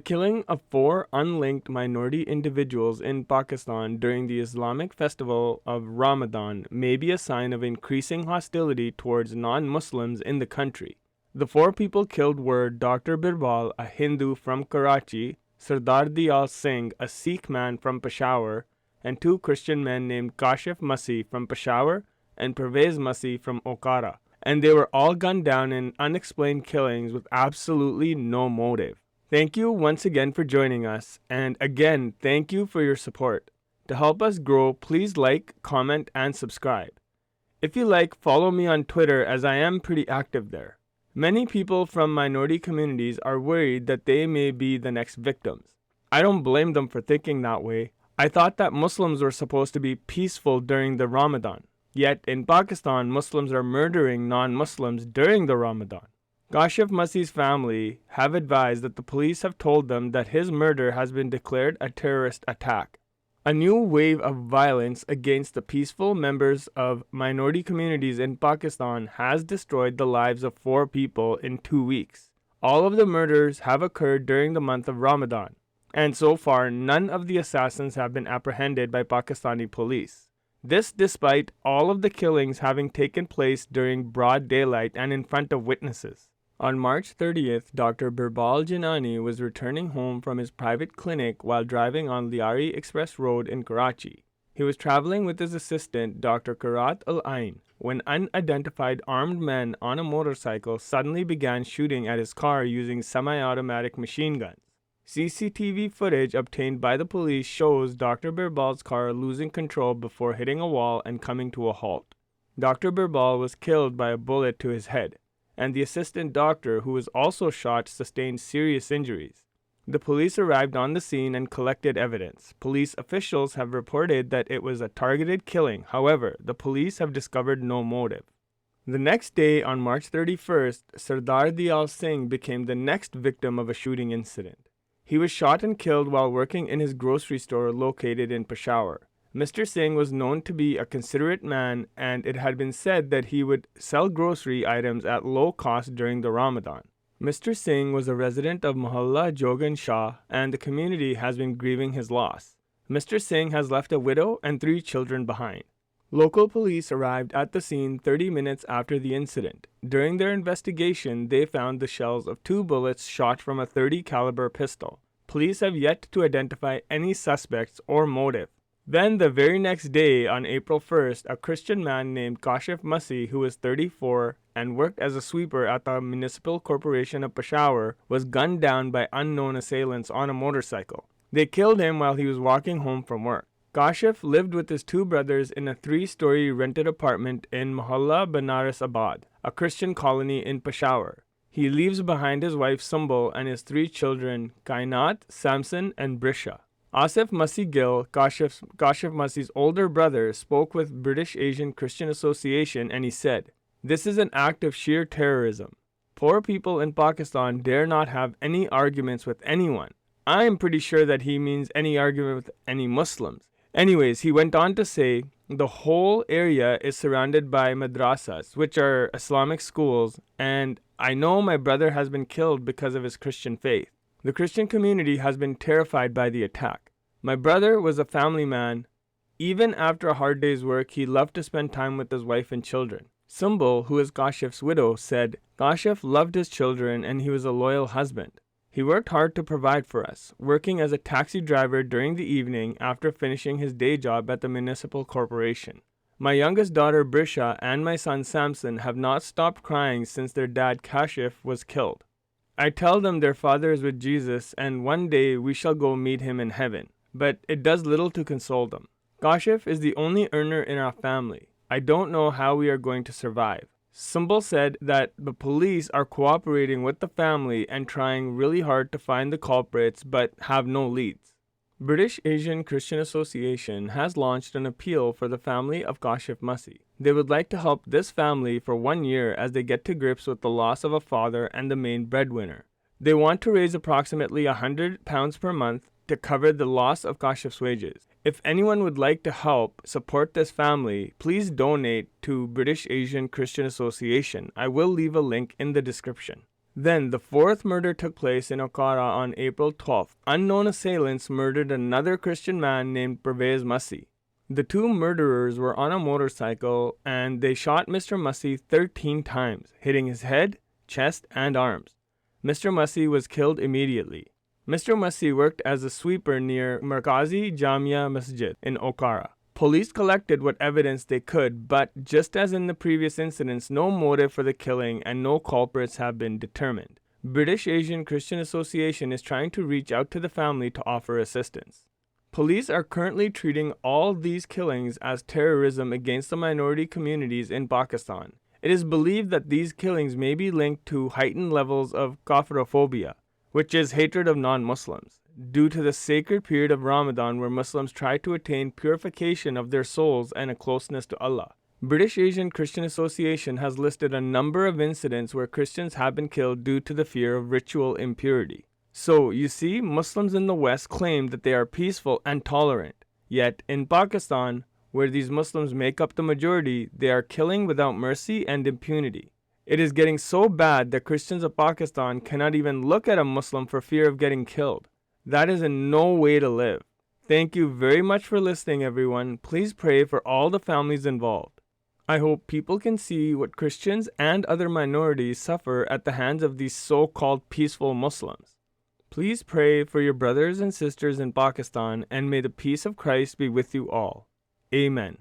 killing of 4 unlinked minority individuals in Pakistan during the Islamic festival of Ramadan may be a sign of increasing hostility towards non-Muslims in the country. The 4 people killed were Dr. Birbal, a Hindu from Karachi, Sardar Diyal Singh, a Sikh man from Peshawar, and 2 Christian men named Kashif Masih from Peshawar and Pervaiz Masih from Okara. And they were all gunned down in unexplained killings with absolutely no motive. Thank you once again for joining us, and again, thank you for your support. To help us grow, please like, comment, and subscribe. If you like, follow me on Twitter as I am pretty active there. Many people from minority communities are worried that they may be the next victims. I don't blame them for thinking that way. I thought that Muslims were supposed to be peaceful during the Ramadan. Yet in Pakistan, Muslims are murdering non-Muslims during the Ramadan. Kashif Masih's family have advised that the police have told them that his murder has been declared a terrorist attack. A new wave of violence against the peaceful members of minority communities in Pakistan has destroyed the lives of 4 people in 2 weeks. All of the murders have occurred during the month of Ramadan, and so far none of the assassins have been apprehended by Pakistani police. This despite all of the killings having taken place during broad daylight and in front of witnesses. On March 30th, Dr. Birbal Jinani was returning home from his private clinic while driving on Liari Express Road in Karachi. He was traveling with his assistant, Dr. Karat Al-Ain, when unidentified armed men on a motorcycle suddenly began shooting at his car using semi-automatic machine guns. CCTV footage obtained by the police shows Dr. Birbal's car losing control before hitting a wall and coming to a halt. Dr. Birbal was killed by a bullet to his head, and the assistant doctor, who was also shot, sustained serious injuries. The police arrived on the scene and collected evidence. Police officials have reported that it was a targeted killing. However, the police have discovered no motive. The next day, on March 31st, Sardar Diyal Singh became the next victim of a shooting incident. He was shot and killed while working in his grocery store located in Peshawar. Mr. Singh was known to be a considerate man, and it had been said that he would sell grocery items at low cost during the Ramadan. Mr. Singh was a resident of Mohalla Jogan Shah, and the community has been grieving his loss. Mr. Singh has left a widow and 3 children behind. Local police arrived at the scene 30 minutes after the incident. During their investigation, they found the shells of 2 bullets shot from a .30 caliber pistol. Police have yet to identify any suspects or motive. Then the very next day, on April 1st, a Christian man named Kashif Masih, who was 34 and worked as a sweeper at the Municipal Corporation of Peshawar, was gunned down by unknown assailants on a motorcycle. They killed him while he was walking home from work. Kashif lived with his 2 brothers in a 3-story rented apartment in Mohalla Banaras Abad, a Christian colony in Peshawar. He leaves behind his wife Sumbul and his 3 children, Kainat, Samson, and Brisha. Asif Masih Gill, Kashif Masih's older brother, spoke with British Asian Christian Association, and he said, "This is an act of sheer terrorism. Poor people in Pakistan dare not have any arguments with anyone." I am pretty sure that he means any argument with any Muslims. Anyways, he went on to say, the whole area is surrounded by madrasas, which are Islamic schools, and I know my brother has been killed because of his Christian faith. The Christian community has been terrified by the attack. My brother was a family man. Even after a hard day's work, he loved to spend time with his wife and children. Sumbul, who is Kashif's widow, said, Kashif loved his children and he was a loyal husband. He worked hard to provide for us, working as a taxi driver during the evening after finishing his day job at the municipal corporation. My youngest daughter Brisha and my son Samson have not stopped crying since their dad Kashif was killed. I tell them their father is with Jesus and one day we shall go meet him in heaven, but it does little to console them. Kashif is the only earner in our family. I don't know how we are going to survive. Sumbul said that the police are cooperating with the family and trying really hard to find the culprits but have no leads. British Asian Christian Association has launched an appeal for the family of Kashif Masih. They would like to help this family for 1 year as they get to grips with the loss of a father and the main breadwinner. They want to raise approximately £100 per month to cover the loss of Kashif's wages. If anyone would like to help support this family, please donate to British Asian Christian Association. I will leave a link in the description. Then the fourth murder took place in Okara on April 12th. Unknown assailants murdered another Christian man named Pervaiz Masih. The two murderers were on a motorcycle and they shot Mr. Masih 13 times, hitting his head, chest, and arms. Mr. Masih was killed immediately. Mr. Masih worked as a sweeper near Markazi Jamia Masjid in Okara. Police collected what evidence they could, but just as in the previous incidents, no motive for the killing and no culprits have been determined. British Asian Christian Association is trying to reach out to the family to offer assistance. Police are currently treating all these killings as terrorism against the minority communities in Pakistan. It is believed that these killings may be linked to heightened levels of kafirophobia, which is hatred of non-Muslims, due to the sacred period of Ramadan where Muslims try to attain purification of their souls and a closeness to Allah. British Asian Christian Association has listed a number of incidents where Christians have been killed due to the fear of ritual impurity. So, you see, Muslims in the West claim that they are peaceful and tolerant. Yet, in Pakistan, where these Muslims make up the majority, they are killing without mercy and impunity. It is getting so bad that Christians of Pakistan cannot even look at a Muslim for fear of getting killed. That is in no way to live. Thank you very much for listening, everyone. Please pray for all the families involved. I hope people can see what Christians and other minorities suffer at the hands of these so-called peaceful Muslims. Please pray for your brothers and sisters in Pakistan, and may the peace of Christ be with you all. Amen.